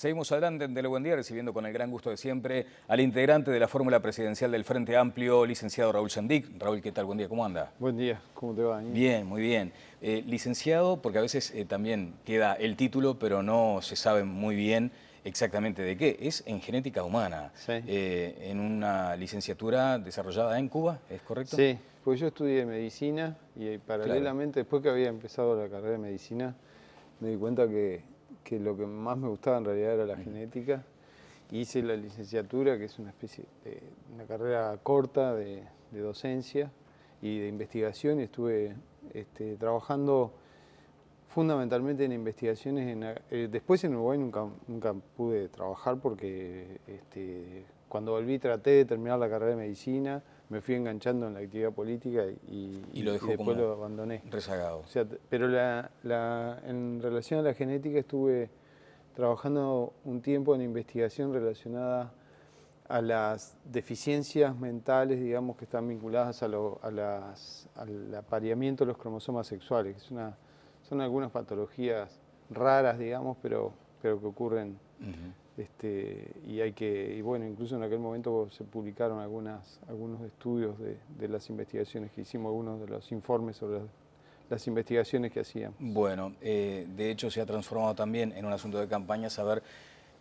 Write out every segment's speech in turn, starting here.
Seguimos adelante en Buen Día, recibiendo con el gran gusto de siempre al integrante de la fórmula presidencial del Frente Amplio, licenciado Raúl Sendic. Raúl, ¿qué tal? Buen día, ¿cómo anda? Buen día, ¿cómo te va, Daniel? Bien, muy bien. Licenciado, porque a veces también queda el título, pero no se sabe muy bien exactamente de qué. Es en genética humana, Sí. En una licenciatura desarrollada en Cuba, ¿es correcto? Sí, pues yo estudié medicina y paralelamente, después que había empezado la carrera de medicina, me di cuenta que lo que más me gustaba en realidad era la genética. Hice la licenciatura, que es una especie de una carrera corta de docencia y de investigación, y estuve trabajando fundamentalmente en investigaciones. Después en Uruguay nunca pude trabajar porque cuando volví traté de terminar la carrera de medicina, me fui enganchando en la actividad política y lo dejó después como lo abandoné. rezagado. O sea, pero en relación a la genética estuve trabajando un tiempo en investigación relacionada a las deficiencias mentales, digamos, que están vinculadas al apareamiento de los cromosomas sexuales, que son algunas patologías raras, digamos, pero que ocurren. Y bueno, incluso en aquel momento se publicaron algunos estudios de las investigaciones que hicimos, algunos de los informes sobre las investigaciones que hacíamos. Bueno, de hecho se ha transformado también en un asunto de campaña saber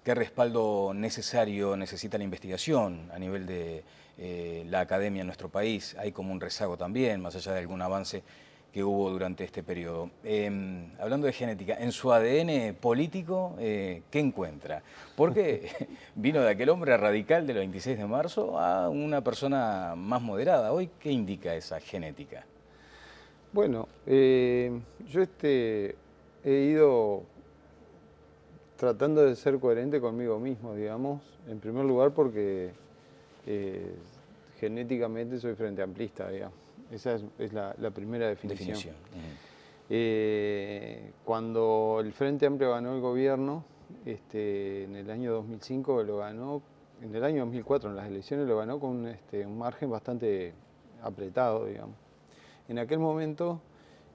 qué respaldo necesario necesita la investigación a nivel de la academia en nuestro país. Hay como un rezago también, más allá de algún avance que hubo durante este periodo. Hablando de genética, en su ADN político, ¿qué encuentra? Porque vino de aquel hombre radical del 26 de marzo a una persona más moderada. Hoy, ¿qué indica esa genética? Bueno, yo he ido tratando de ser coherente conmigo mismo, digamos, en primer lugar porque genéticamente soy frente amplista, digamos. Esa es la primera definición. Cuando el Frente Amplio ganó el gobierno, en el año 2005 lo ganó, en el año 2004 en las elecciones lo ganó con un margen bastante apretado, digamos. En aquel momento,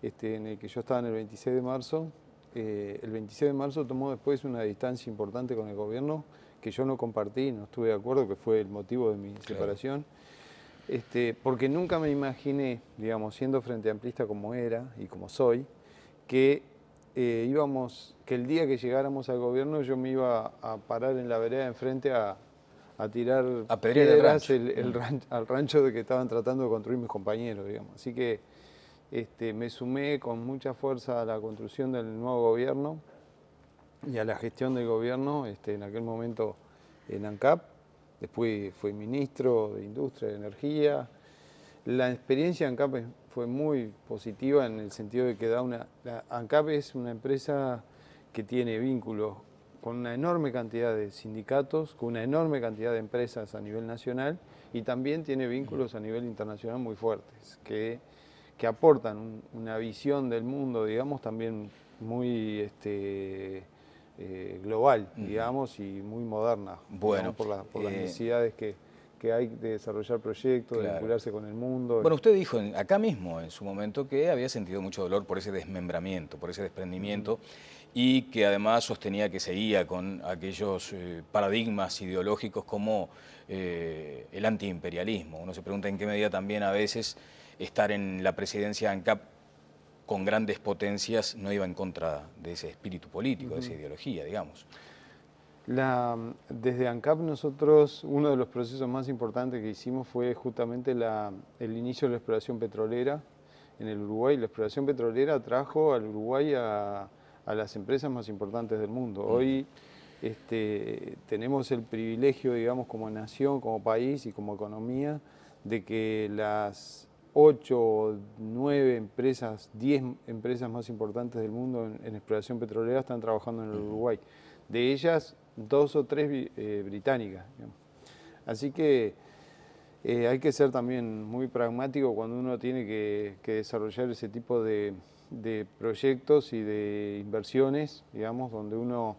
en el que yo estaba en el 26 de marzo, el 26 de marzo tomó después una distancia importante con el gobierno que yo no compartí, no estuve de acuerdo, que fue el motivo de mi separación. Porque nunca me imaginé, digamos, siendo frente amplista como era y como soy, que el día que llegáramos al gobierno yo me iba a parar en la vereda de enfrente a tirar piedras al rancho de que estaban tratando de construir mis compañeros, digamos. Así que me sumé con mucha fuerza a la construcción del nuevo gobierno y a la gestión del gobierno, en aquel momento en ANCAP. Después fui ministro de Industria y Energía. La experiencia de ANCAP fue muy positiva en el sentido de que ANCAP es una empresa que tiene vínculos con una enorme cantidad de sindicatos, con una enorme cantidad de empresas a nivel nacional, y también tiene vínculos a nivel internacional muy fuertes, que aportan una visión del mundo, digamos, también muy global, digamos, y muy moderna, bueno, digamos, por las necesidades que hay de desarrollar proyectos, de vincularse con el mundo. Bueno, usted dijo acá mismo en su momento que había sentido mucho dolor por ese desmembramiento, por ese desprendimiento, y que además sostenía que seguía con aquellos paradigmas ideológicos como el antiimperialismo. Uno se pregunta en qué medida también a veces estar en la presidencia de ANCAP con grandes potencias no iba en contra de ese espíritu político, de esa ideología, digamos. Desde ANCAP nosotros, uno de los procesos más importantes que hicimos fue justamente el inicio de la exploración petrolera en el Uruguay. La exploración petrolera trajo al Uruguay a las empresas más importantes del mundo. Hoy tenemos el privilegio, digamos, como nación, como país y como economía, de que las 8, 9 empresas, 10 empresas más importantes del mundo en exploración petrolera están trabajando en el Uruguay. De ellas, 2 o 3 británicas, digamos. Así que hay que ser también muy pragmático cuando uno tiene que desarrollar ese tipo de proyectos y de inversiones, digamos, donde uno,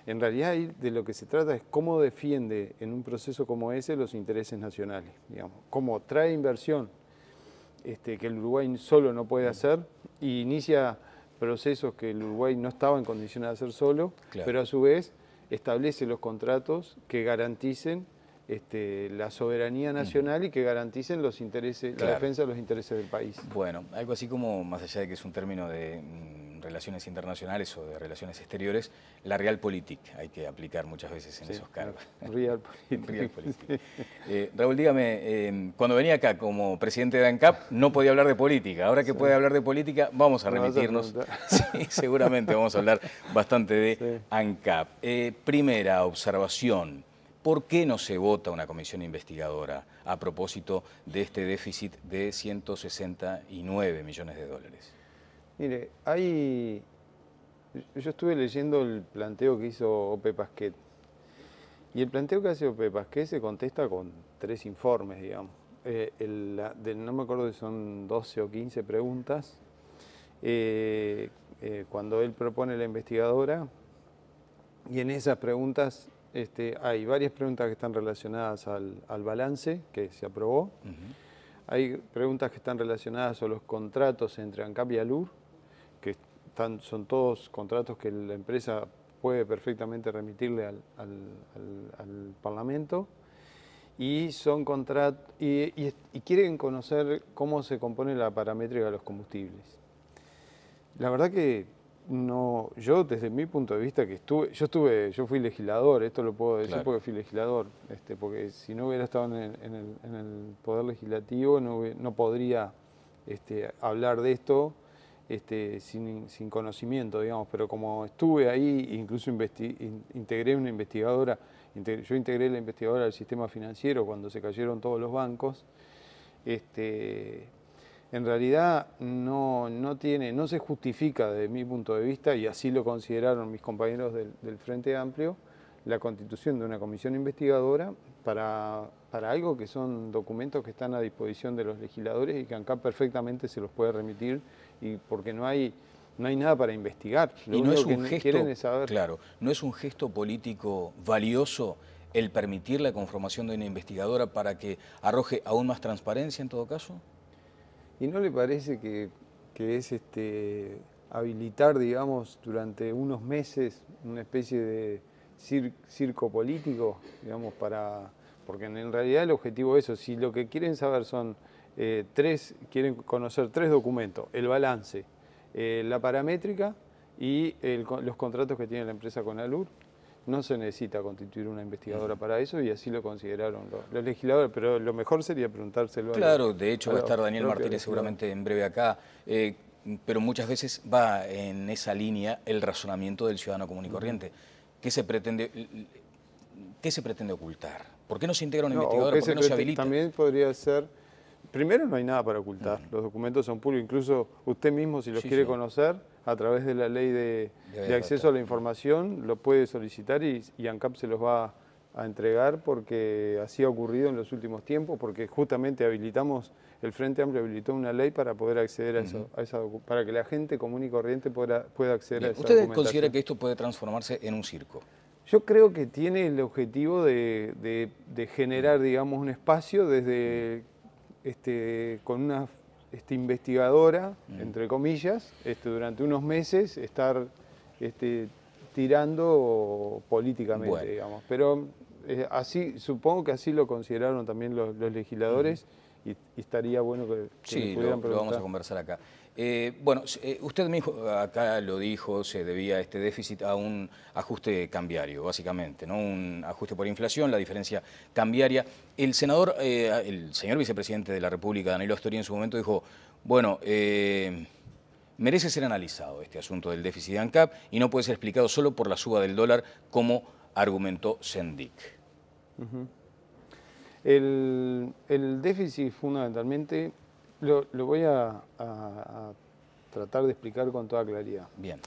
en realidad de lo que se trata es cómo defiende en un proceso como ese los intereses nacionales, digamos, cómo trae inversión que el Uruguay solo no puede hacer y inicia procesos que el Uruguay no estaba en condiciones de hacer solo, pero a su vez establece los contratos que garanticen la soberanía nacional y que garanticen los intereses, la defensa de los intereses del país. Bueno, algo así como, más allá de que es un término de relaciones internacionales o de relaciones exteriores, la realpolitik hay que aplicar muchas veces en esos cargos. Realpolitik. Raúl, dígame, cuando venía acá como presidente de ANCAP no podía hablar de política. Ahora que puede hablar de política, vamos a remitirnos. Sí, seguramente vamos a hablar bastante de ANCAP. Primera observación. ¿Por qué no se vota una comisión investigadora a propósito de este déficit de 169 millones de dólares? Mire, yo estuve leyendo el planteo que hizo Ope Pasquet. Y el planteo que hace Ope Pasquet se contesta con 3 informes, digamos. No me acuerdo si son 12 o 15 preguntas. Cuando él propone la investigadora, y en esas preguntas hay varias preguntas que están relacionadas al balance que se aprobó. Hay preguntas que están relacionadas a los contratos entre ANCAP y ALUR, que son todos contratos que la empresa puede perfectamente remitirle al Parlamento. Y son contratos y quieren conocer cómo se compone la paramétrica de los combustibles. La verdad que no, yo desde mi punto de vista que yo fui legislador, esto lo puedo decir porque fui legislador, porque si no hubiera estado en el Poder Legislativo no podría hablar de esto sin conocimiento, digamos, pero como estuve ahí, incluso integré una investigadora, yo integré la investigadora del sistema financiero cuando se cayeron todos los bancos, en realidad no se justifica desde mi punto de vista, y así lo consideraron mis compañeros del Frente Amplio, la constitución de una comisión investigadora para algo que son documentos que están a disposición de los legisladores y que ANCAP perfectamente se los puede remitir, y porque no hay nada para investigar. Lo único que quieren es saber. Claro, ¿no es un gesto político valioso el permitir la conformación de una investigadora para que arroje aún más transparencia en todo caso? ¿Y no le parece que es habilitar, digamos, durante unos meses una especie de circo político, digamos, porque en realidad el objetivo es eso, si lo que quieren saber son quieren conocer 3 documentos, el balance, la paramétrica y los contratos que tiene la empresa con ALUR, no se necesita constituir una investigadora para eso, y así lo consideraron los legisladores, pero lo mejor sería preguntárselo. Claro, de hecho va a estar Daniel Martínez seguramente en breve acá, pero muchas veces va en esa línea el razonamiento del ciudadano común y corriente. ¿Qué se pretende ocultar? ¿Por qué no se integra una investigadora? ¿Por qué no se habilita? También podría ser, primero no hay nada para ocultar, los documentos son públicos, incluso usted mismo si los quiere conocer, a través de la ley de acceso a la información, lo puede solicitar y ANCAP se los va a entregar, porque así ha ocurrido en los últimos tiempos, porque justamente el Frente Amplio habilitó una ley para poder acceder a eso, para que la gente común y corriente pueda acceder a esa documentación. ¿Usted considera que esto puede transformarse en un circo? Yo creo que tiene el objetivo de generar, digamos, un espacio con una investigadora, entre comillas, durante unos meses estar tirando políticamente, digamos. Pero supongo que así lo consideraron también los legisladores, y estaría bueno que sí, lo vamos a conversar acá. Usted mismo acá lo dijo, se debía este déficit a un ajuste cambiario, básicamente, ¿no? Un ajuste por inflación, la diferencia cambiaria. El señor vicepresidente de la República, Danilo Astori, en su momento dijo, bueno, merece ser analizado este asunto del déficit de ANCAP y no puede ser explicado solo por la suba del dólar, como argumentó Sendik. El déficit fundamentalmente lo voy a tratar de explicar con toda claridad. Bien.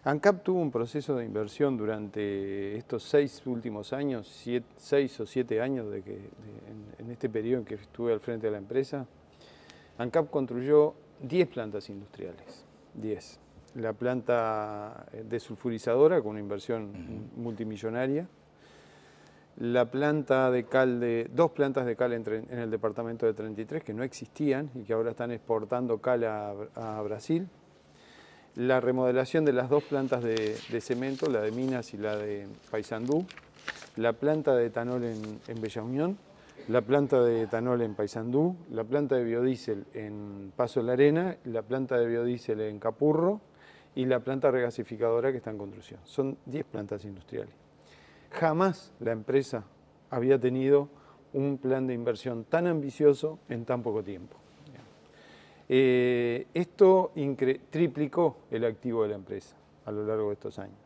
ANCAP tuvo un proceso de inversión durante estos 6 últimos años, 6 o 7 años en este periodo en que estuve al frente de la empresa. ANCAP construyó 10 plantas industriales, 10. La planta desulfurizadora con una inversión multimillonaria, la planta de cal 2 plantas de cal en el departamento de 33 que no existían y que ahora están exportando cal a Brasil, la remodelación de las dos plantas de cemento, la de Minas y la de Paysandú, la planta de etanol en Bella Unión, la planta de etanol en Paysandú, la planta de biodiesel en Paso de la Arena, la planta de biodiesel en Capurro y la planta regasificadora que está en construcción. Son 10 plantas industriales. Jamás la empresa había tenido un plan de inversión tan ambicioso en tan poco tiempo. Esto triplicó el activo de la empresa a lo largo de estos años.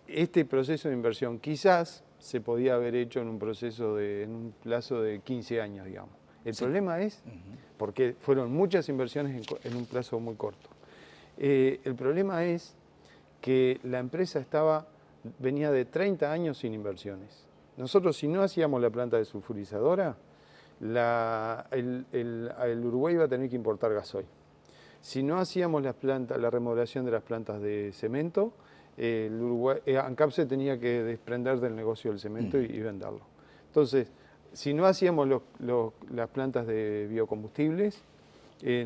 Este proceso de inversión quizás se podía haber hecho en un plazo de 15 años, digamos. El problema es, porque fueron muchas inversiones en un plazo muy corto. El problema es que la empresa venía de 30 años sin inversiones. Nosotros, si no hacíamos la planta desulfurizadora, el Uruguay iba a tener que importar gasoil. Si no hacíamos la remodelación de las plantas de cemento, ANCAP se tenía que desprender del negocio del cemento y venderlo. Entonces, si no hacíamos las plantas de biocombustibles,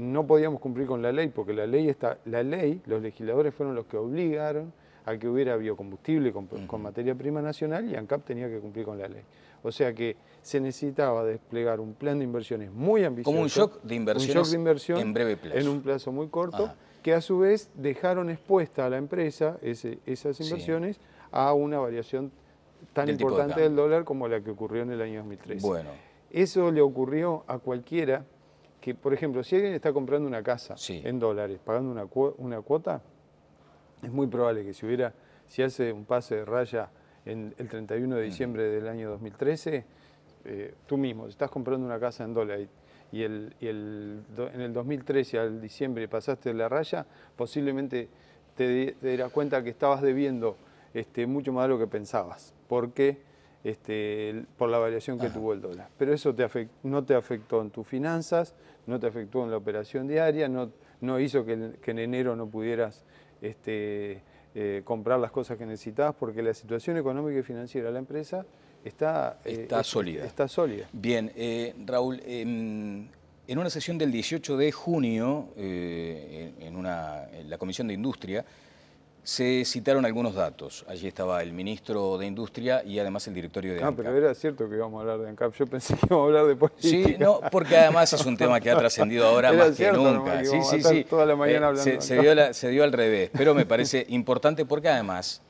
no podíamos cumplir con la ley, porque la ley, los legisladores fueron los que obligaron a que hubiera biocombustible con materia prima nacional y ANCAP tenía que cumplir con la ley. O sea que se necesitaba desplegar un plan de inversiones muy ambicioso. Como un shock de inversión en breve plazo. En un plazo muy corto, que a su vez dejaron expuesta a la empresa esas inversiones a una variación tan importante del dólar como la que ocurrió en el año 2013. Bueno. Eso le ocurrió a cualquiera que, por ejemplo, si alguien está comprando una casa en dólares, pagando una cuota, es muy probable que si hace un pase de raya el 31 de diciembre del año 2013, tú mismo, si estás comprando una casa en dólares y en el 2013 al diciembre pasaste la raya, posiblemente te darás cuenta que estabas debiendo mucho más de lo que pensabas, porque por la variación que tuvo el dólar. Pero eso no te afectó en tus finanzas, no te afectó en la operación diaria, no hizo que en enero no pudieras comprar las cosas que necesitabas, porque la situación económica y financiera de la empresa está sólida. Está sólida. Bien, Raúl, en una sesión del 18 de junio, en la Comisión de Industria, se citaron algunos datos. Allí estaba el ministro de Industria y además el directorio de ANCAP. Pero era cierto que íbamos a hablar de ANCAP. Yo pensé que íbamos a hablar de política. Sí, no, porque además es un tema que ha trascendido ahora más que nunca. Sí. Toda la mañana hablando se dio al revés, pero me parece importante porque además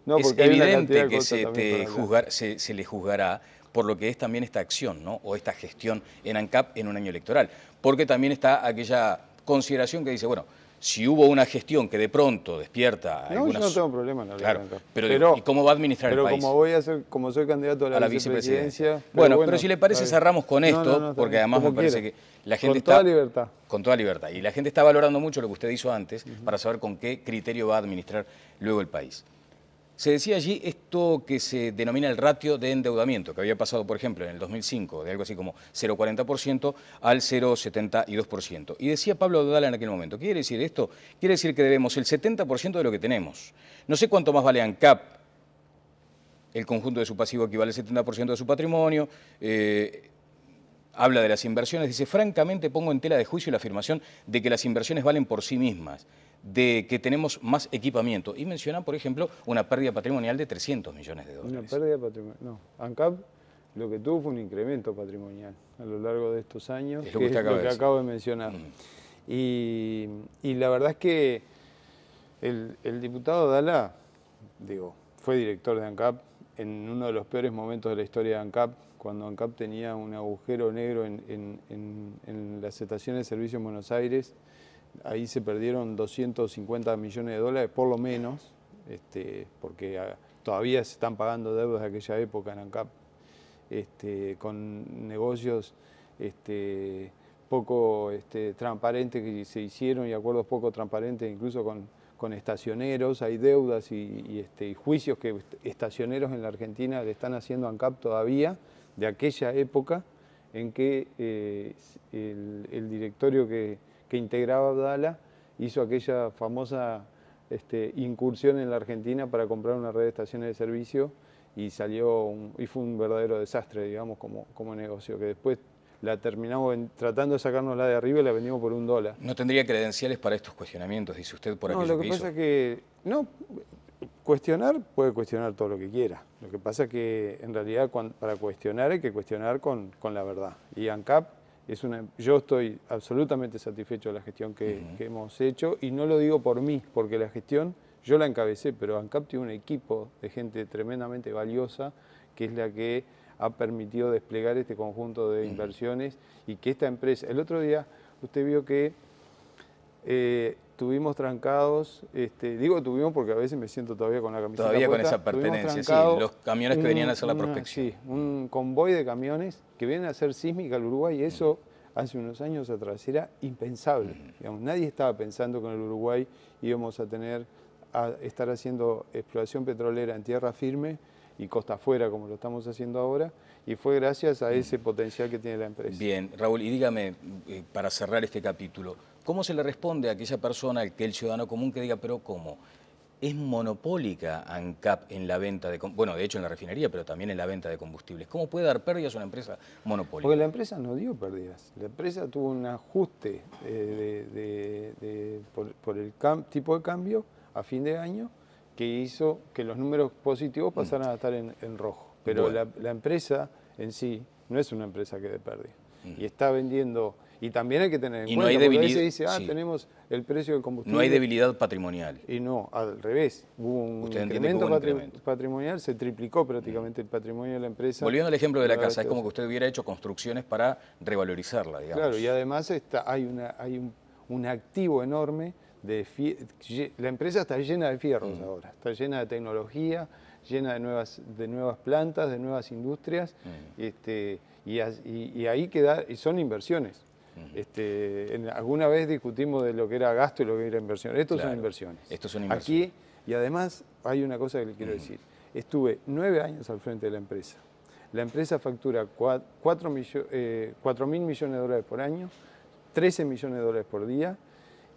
es evidente que se le juzgará por lo que es también esta acción, ¿no? O esta gestión en ANCAP en un año electoral. Porque también está aquella consideración que dice, bueno, si hubo una gestión que de pronto despierta algunas... yo no tengo problema en hablar de ANCAP. Pero ¿y cómo va a administrar el país? Pero como soy candidato a la vicepresidencia... Pero si le parece cerramos con esto, porque además me parece que la gente está... Con toda libertad. Con toda libertad. Y la gente está valorando mucho lo que usted hizo antes para saber con qué criterio va a administrar luego el país. Se decía allí esto que se denomina el ratio de endeudamiento, que había pasado, por ejemplo, en el 2005, de algo así como 0,40% al 0,72%. Y decía Pablo Abdala en aquel momento, ¿qué quiere decir esto? Quiere decir que debemos el 70% de lo que tenemos. No sé cuánto más vale ANCAP, el conjunto de su pasivo equivale al 70% de su patrimonio, habla de las inversiones, dice, francamente pongo en tela de juicio la afirmación de que las inversiones valen por sí mismas, de que tenemos más equipamiento. Y menciona, por ejemplo, una pérdida patrimonial de 300 millones de dólares. Una pérdida patrimonial, no. ANCAP lo que tuvo fue un incremento patrimonial a lo largo de estos años, es lo que acabo de mencionar. Y la verdad es que el diputado Dala, fue director de ANCAP en uno de los peores momentos de la historia de ANCAP, cuando ANCAP tenía un agujero negro en las estaciones de servicio en Buenos Aires. Ahí se perdieron 250 millones de dólares, por lo menos, porque todavía se están pagando deudas de aquella época en ANCAP, con negocios poco transparentes que se hicieron y acuerdos poco transparentes incluso con estacioneros. Hay deudas y juicios que estacioneros en la Argentina le están haciendo a ANCAP todavía, de aquella época en que el directorio que integraba Abdala hizo aquella famosa incursión en la Argentina para comprar una red de estaciones de servicio y fue un verdadero desastre, digamos, como negocio, que después la terminamos tratando de sacárnosla de arriba y la vendimos por $1. No tendría credenciales para estos cuestionamientos, dice usted, por aquello Lo que que pasa hizo. es que, no, cuestionar puede cuestionar todo lo que quiera. Lo que pasa es que en realidad para cuestionar hay que cuestionar con la verdad. Y ANCAP yo estoy absolutamente satisfecho de la gestión que hemos hecho, y no lo digo por mí, porque la gestión yo la encabecé, pero ANCAP tiene un equipo de gente tremendamente valiosa, que es la que ha permitido desplegar este conjunto de inversiones, y que esta empresa, el otro día usted vio que tuvimos trancados, digo tuvimos porque a veces me siento todavía con la camiseta Todavía puesta. con esa pertenencia, sí, los camiones que venían a hacer la prospección. Sí, un convoy de camiones que vienen a hacer sísmica al Uruguay, y eso hace unos años atrás era impensable. Digamos, nadie estaba pensando que en el Uruguay íbamos a estar haciendo exploración petrolera en tierra firme y costa afuera, como lo estamos haciendo ahora, y fue gracias a ese potencial que tiene la empresa. Bien, Raúl, y dígame, para cerrar este capítulo, ¿cómo se le responde a aquella persona, aquel ciudadano común que diga, pero cómo? ¿Es monopólica ANCAP en la venta de, bueno, de hecho en la refinería, pero también en la venta de combustibles? ¿Cómo puede dar pérdidas a una empresa monopólica? Porque la empresa no dio pérdidas. La empresa tuvo un ajuste por el tipo de cambio a fin de año, que hizo que los números positivos pasaran a estar en rojo. Pero bueno, la empresa en sí no es una empresa que dé pérdida. Y está vendiendo, y también hay que tener en cuenta, porque a veces dice, tenemos el precio del combustible. No hay debilidad patrimonial. Y no, al revés. Hubo un incremento patrimonial, se triplicó prácticamente el patrimonio de la empresa. Volviendo al ejemplo de la casa, es como que usted hubiera hecho construcciones para revalorizarla, digamos. Claro, y además hay un activo enorme. La empresa está llena de fierros ahora, está llena de tecnología, llena de nuevas plantas, de nuevas industrias, y ahí y son inversiones. Alguna vez discutimos de lo que era gasto y lo que era inversión. Estos son inversiones. Estos son inversiones. Aquí, y además hay una cosa que le quiero decir. Estuve 9 años al frente de la empresa. La empresa factura 4.000 millones de dólares por año, 13 millones de dólares por día,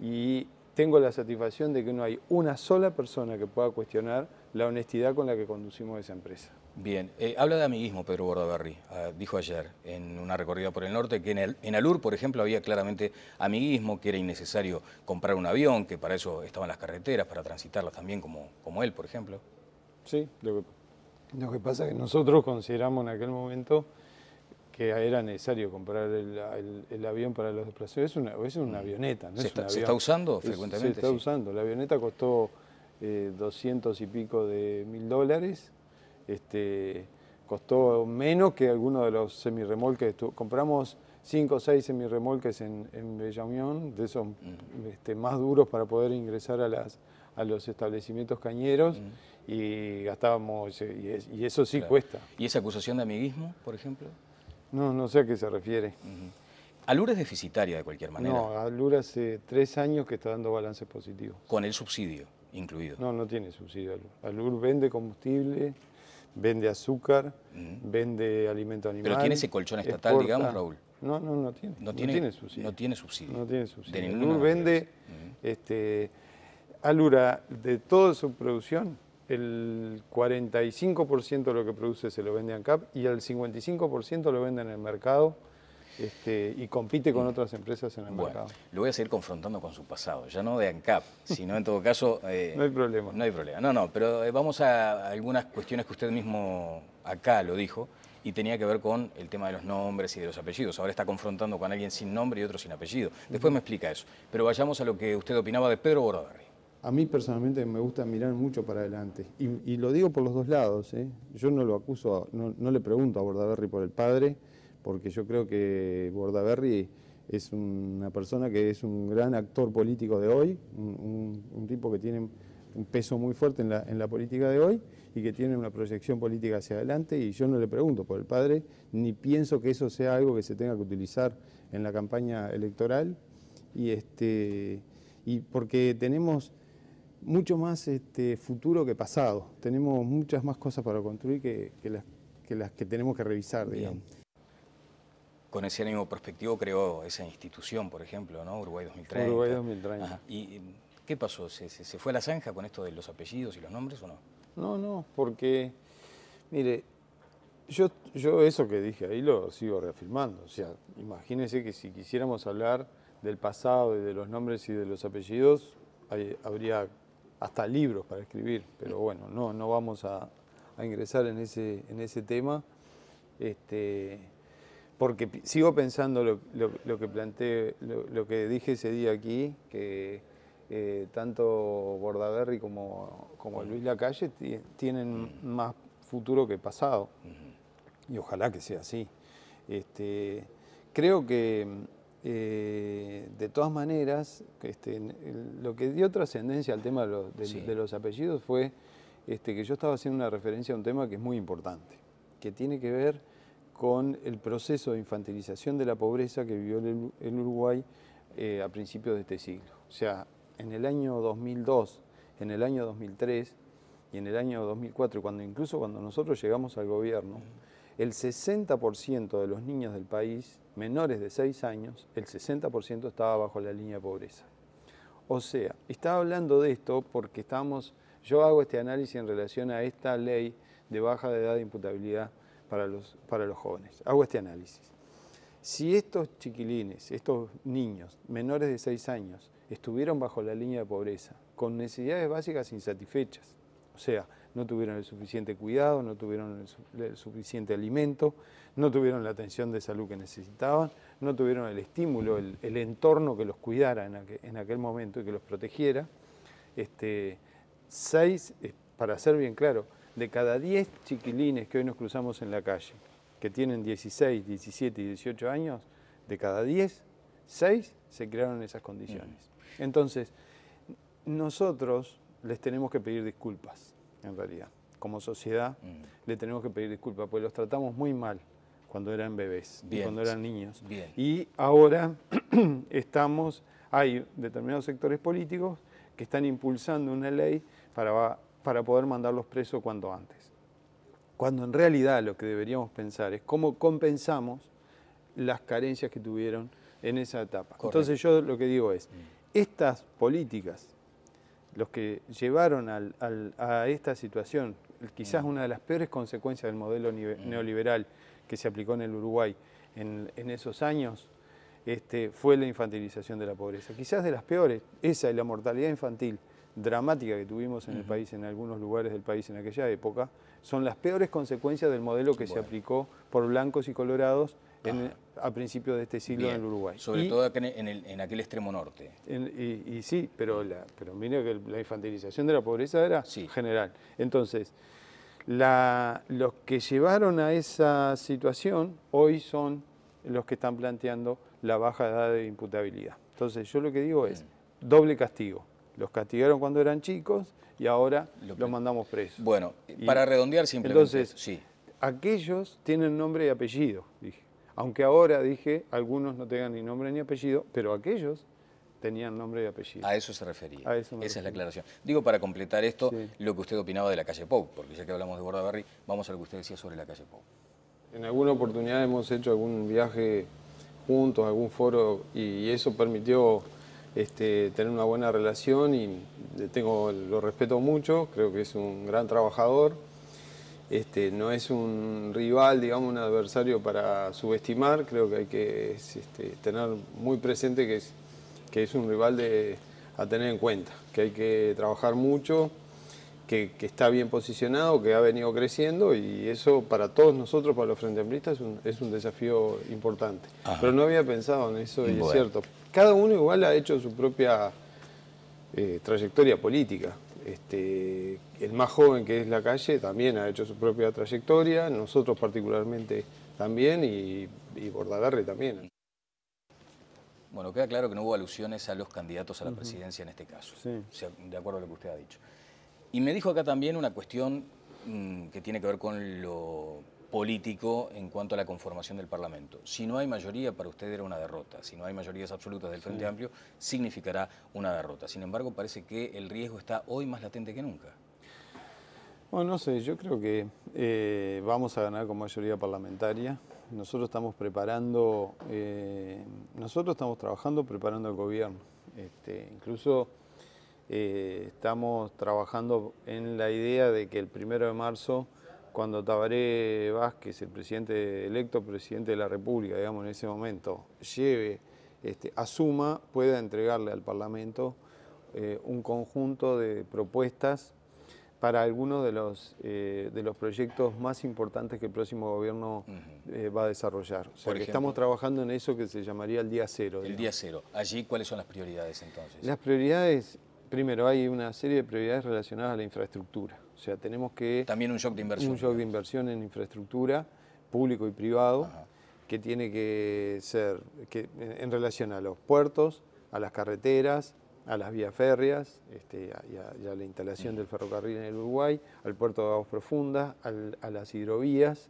y tengo la satisfacción de que no hay una sola persona que pueda cuestionar la honestidad con la que conducimos esa empresa. Bien, habla de amiguismo Pedro Bordaberry. Dijo ayer en una recorrida por el norte que en Alur, por ejemplo, había claramente amiguismo, que era innecesario comprar un avión, que para eso estaban las carreteras, para transitarlas también como él, por ejemplo. Sí, lo que pasa es que nosotros consideramos en aquel momento que era necesario comprar el avión para los desplazamientos. Es una avioneta, no es un avión. ¿Se está usando frecuentemente? Se está usando. La avioneta costó 200 y pico de $1.000. Costó menos que algunos de los semirremolques. Compramos 5 o 6 semirremolques en Bella Unión, de esos más duros para poder ingresar a los establecimientos cañeros, y gastábamos, y eso sí cuesta. ¿Y esa acusación de amiguismo, por ejemplo? No sé a qué se refiere. Alur es deficitaria de cualquier manera. No, Alur hace 3 años que está dando balances positivos. ¿Con el subsidio incluido? No tiene subsidio Alur. Alur vende combustible, vende azúcar, vende alimento animal. ¿Pero tiene ese colchón estatal, digamos, Raúl? No tiene. No tiene subsidio. No tiene subsidio. No tiene subsidio. De Alur vende, Alura, de toda su producción, el 45% de lo que produce se lo vende a ANCAP, y el 55% lo vende en el mercado, y compite con otras empresas en el mercado. Lo voy a seguir confrontando con su pasado, ya no de ANCAP, sino en todo caso... no hay problema. No hay problema. No, pero vamos a algunas cuestiones que usted mismo acá lo dijo, y tenía que ver con el tema de los nombres y de los apellidos. Ahora está confrontando con alguien sin nombre y otro sin apellido. Después me explica eso. Pero vayamos a lo que usted opinaba de Pedro Bordaberry. A mí personalmente me gusta mirar mucho para adelante, y lo digo por los dos lados. Yo no lo acuso, no le pregunto a Bordaberry por el padre, porque yo creo que Bordaberry es una persona que es un gran actor político de hoy, un tipo que tiene un peso muy fuerte en la política de hoy, y que tiene una proyección política hacia adelante, y yo no le pregunto por el padre, ni pienso que eso sea algo que se tenga que utilizar en la campaña electoral, y porque tenemos mucho más futuro que pasado. Tenemos muchas más cosas para construir que las que tenemos que revisar, digamos. Con ese ánimo prospectivo creó esa institución, por ejemplo, ¿no? Uruguay 2030. Uruguay 2030. Ajá. ¿Y qué pasó? ¿Se fue a la zanja con esto de los apellidos y los nombres o no? No, porque, mire, Yo eso que dije ahí lo sigo reafirmando. O sea, imagínense que si quisiéramos hablar del pasado y de los nombres y de los apellidos, habría hasta libros para escribir, pero bueno, no vamos a ingresar en ese tema, porque sigo pensando lo que planteé, lo que dije ese día aquí, que tanto Bordaberry como Luis Lacalle tienen más futuro que pasado, y ojalá que sea así. Creo que de todas maneras, lo que dio trascendencia al tema de los apellidos fue que yo estaba haciendo una referencia a un tema que es muy importante, que tiene que ver con el proceso de infantilización de la pobreza que vivió el Uruguay a principios de este siglo. O sea, en el año 2002, en el año 2003 y en el año 2004, incluso cuando nosotros llegamos al gobierno, el 60% de los niños del país, menores de 6 años, el 60% estaba bajo la línea de pobreza. O sea, estaba hablando de esto porque yo hago este análisis en relación a esta ley de baja de edad de imputabilidad para los jóvenes. Hago este análisis. Si estos chiquilines, estos niños menores de 6 años, estuvieron bajo la línea de pobreza, con necesidades básicas insatisfechas, o sea, no tuvieron el suficiente cuidado, no tuvieron el suficiente alimento, no tuvieron la atención de salud que necesitaban, no tuvieron el estímulo, el entorno que los cuidara en aquel momento y que los protegiera. 6, para ser bien claro, de cada 10 chiquilines que hoy nos cruzamos en la calle, que tienen 16, 17 y 18 años, de cada 10, 6 se crearon en esas condiciones. Entonces, nosotros les tenemos que pedir disculpas, en realidad. Como sociedad, le tenemos que pedir disculpas, porque los tratamos muy mal cuando eran bebés, y cuando eran niños. Bien. Y ahora hay determinados sectores políticos que están impulsando una ley para poder mandarlos presos cuanto antes. Cuando en realidad lo que deberíamos pensar es cómo compensamos las carencias que tuvieron en esa etapa. Correcto. Entonces yo lo que digo es, estas políticas, los que llevaron a esta situación, quizás una de las peores consecuencias del modelo neoliberal que se aplicó en el Uruguay en esos años, fue la infantilización de la pobreza. Quizás de las peores, esa y la mortalidad infantil dramática que tuvimos en el país, en algunos lugares del país en aquella época, son las peores consecuencias del modelo que se aplicó por blancos y colorados a principios de este siglo en el Uruguay. Sobre todo en aquel extremo norte. Sí, pero mire que la infantilización de la pobreza era general. Entonces, los que llevaron a esa situación hoy son los que están planteando la baja edad de imputabilidad. Entonces, yo lo que digo es doble castigo. Los castigaron cuando eran chicos y ahora los mandamos presos. Bueno, para redondear simplemente. Entonces, aquellos tienen nombre y apellido, dije. Aunque ahora, dije, algunos no tengan ni nombre ni apellido, pero aquellos tenían nombre y apellido. A eso se refería. Esa es la aclaración. Digo, para completar esto, lo que usted opinaba de la calle Pou, porque ya que hablamos de Bordaberry, vamos a lo que usted decía sobre la calle Pou. En alguna oportunidad hemos hecho algún viaje juntos, algún foro, y eso permitió tener una buena relación y lo respeto mucho, creo que es un gran trabajador. No es un rival, digamos, un adversario para subestimar, creo que hay que tener muy presente que es un rival a tener en cuenta, que hay que trabajar mucho, que está bien posicionado, que ha venido creciendo y eso para todos nosotros, para los Frente Amplistas, es un desafío importante. Pero no había pensado en eso y es cierto. Cada uno igual ha hecho su propia trayectoria política. El más joven, que es Lacalle, también ha hecho su propia trayectoria, nosotros particularmente también y Bordaberry también. Bueno, queda claro que no hubo alusiones a los candidatos a la presidencia en este caso, de acuerdo a lo que usted ha dicho. Y me dijo acá también una cuestión que tiene que ver con lo político en cuanto a la conformación del Parlamento. Si no hay mayoría, para usted era una derrota. Si no hay mayorías absolutas del Frente Amplio, significará una derrota. Sin embargo, parece que el riesgo está hoy más latente que nunca. Bueno, no sé, yo creo que vamos a ganar con mayoría parlamentaria. Nosotros estamos trabajando preparando el gobierno. Incluso estamos trabajando en la idea de que el 1 de marzo, cuando Tabaré Vázquez, el presidente electo, presidente de la República, digamos, en ese momento, asuma, pueda entregarle al Parlamento un conjunto de propuestas para algunos de los proyectos más importantes que el próximo gobierno va a desarrollar. O sea, que estamos trabajando en eso que se llamaría el día cero. El día cero. Allí, ¿cuáles son las prioridades entonces? Las prioridades, primero, hay una serie de prioridades relacionadas a la infraestructura. O sea, tenemos que... También un shock de inversión. Un shock de inversión en infraestructura, público y privado, que tiene que ser en relación a los puertos, a las carreteras, a las vías férreas, y a la instalación del ferrocarril en el Uruguay, al puerto de aguas profundas, a las hidrovías,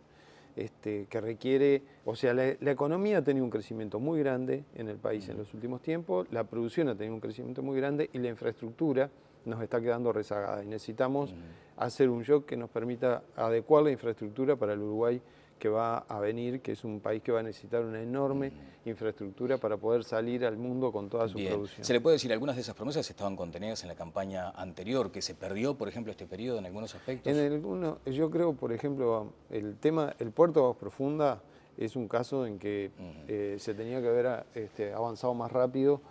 que requiere... O sea, la economía ha tenido un crecimiento muy grande en el país en los últimos tiempos, la producción ha tenido un crecimiento muy grande y la infraestructura nos está quedando rezagada. Y necesitamos hacer un shock que nos permita adecuar la infraestructura para el Uruguay que va a venir, que es un país que va a necesitar una enorme infraestructura para poder salir al mundo con toda su producción. ¿Se le puede decir algunas de esas promesas estaban contenidas en la campaña anterior, que se perdió, por ejemplo, este periodo en algunos aspectos? Yo creo, por ejemplo, el puerto de aguas profundas es un caso en que se tenía que haber avanzado más rápido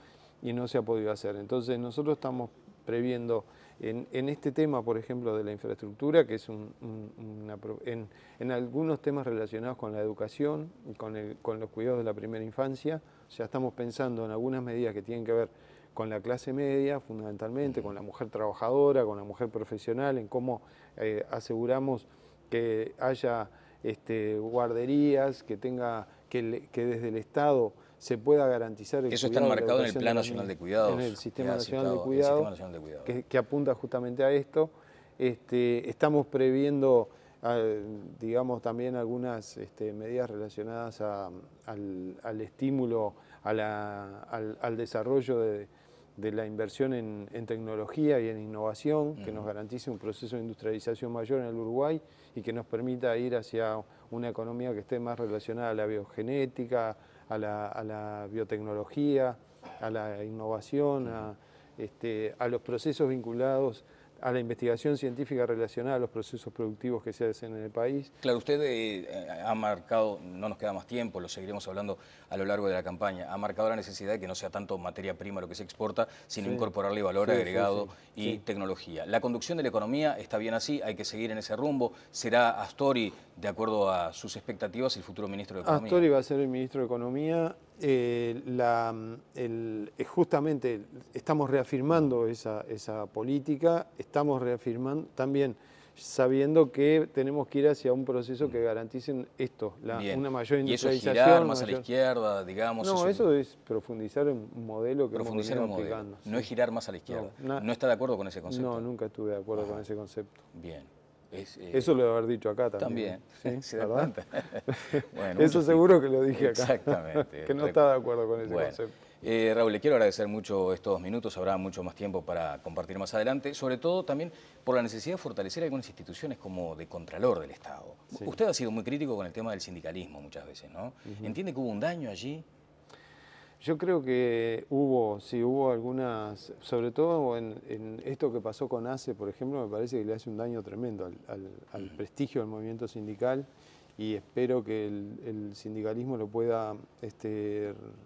y no se ha podido hacer. Entonces nosotros estamos previendo en este tema, por ejemplo, de la infraestructura, que es en algunos temas relacionados con la educación y con los cuidados de la primera infancia. O sea, estamos pensando en algunas medidas que tienen que ver con la clase media, fundamentalmente, con la mujer trabajadora, con la mujer profesional, en cómo aseguramos que haya guarderías, que desde el Estado se pueda garantizar el Eso está enmarcado en el Plan Nacional de Cuidados. En el Sistema Nacional de Cuidados, que apunta justamente a esto. Estamos previendo, digamos, también algunas medidas relacionadas al estímulo, al desarrollo de la inversión en tecnología y en innovación, que nos garantice un proceso de industrialización mayor en el Uruguay y que nos permita ir hacia una economía que esté más relacionada a la biogenética, a la biotecnología, a la innovación, a los procesos vinculados a la investigación científica relacionada a los procesos productivos que se hacen en el país. Claro, usted ha marcado, no nos queda más tiempo, lo seguiremos hablando a lo largo de la campaña, ha marcado la necesidad de que no sea tanto materia prima lo que se exporta, sino incorporarle valor agregado y tecnología. La conducción de la economía está bien así, hay que seguir en ese rumbo. ¿Será Astori, de acuerdo a sus expectativas, el futuro ministro de Economía? Astori va a ser el ministro de Economía. Justamente estamos reafirmando esa política, estamos reafirmando también sabiendo que tenemos que ir hacia un proceso que garantice esto, una mayor industrialización. ¿Y eso es girar más a la izquierda, digamos? No, eso es profundizar en un modelo que hemos venido aplicando. No es girar más a la izquierda. ¿No está de acuerdo con ese concepto? No, nunca estuve de acuerdo con ese concepto. Bien. Eso lo debe haber dicho acá también. También, ¿sí? ¿Se da cuenta? Bueno, eso seguro que lo dije acá. Exactamente. Que no está de acuerdo con ese concepto. Raúl, le quiero agradecer mucho estos 2 minutos, habrá mucho más tiempo para compartir más adelante, sobre todo también por la necesidad de fortalecer algunas instituciones como de Contralor del Estado. Usted ha sido muy crítico con el tema del sindicalismo muchas veces, ¿no? ¿Entiende que hubo un daño allí? Yo creo que hubo algunas, sobre todo en esto que pasó con ACE, por ejemplo, me parece que le hace un daño tremendo al prestigio del movimiento sindical y espero que el sindicalismo lo pueda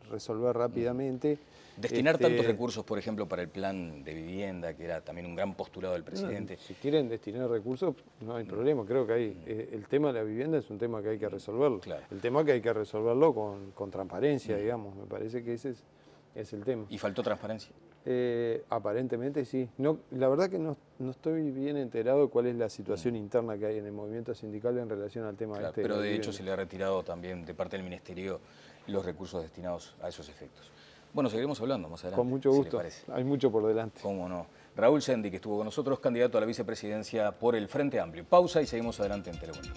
resolver rápidamente. Destinar tantos recursos, por ejemplo, para el plan de vivienda, que era también un gran postulado del presidente. Si quieren destinar recursos, no hay problema. Creo que el tema de la vivienda es un tema que hay que resolverlo. Claro. El tema que hay que resolverlo con transparencia, digamos. Me parece que ese es el tema. ¿Y faltó transparencia? Aparentemente sí. No, la verdad que no estoy bien enterado de cuál es la situación interna que hay en el movimiento sindical en relación al tema de pero de hecho se le ha retirado también de parte del Ministerio los recursos destinados a esos efectos. Bueno, seguiremos hablando más adelante. Con mucho gusto. Hay mucho por delante. Cómo no. Raúl Sendic, que estuvo con nosotros, candidato a la vicepresidencia por el Frente Amplio. Pausa y seguimos adelante en Telebuen Día.